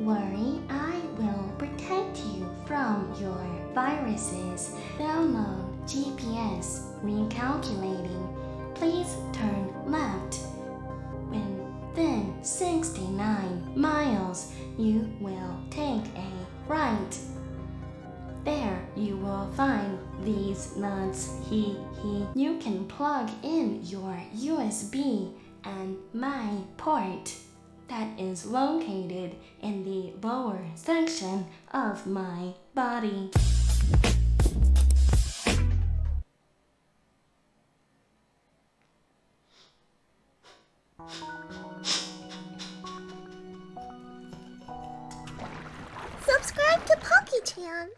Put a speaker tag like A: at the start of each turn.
A: worry, I will protect you from your viruses. Download GPS recalculating. Please turn left. Within 69 miles, you will take a right. There you will find these nuts. You can plug in your USB and my port that is located in the lower section of my body.
B: Subscribe to Poki-chan.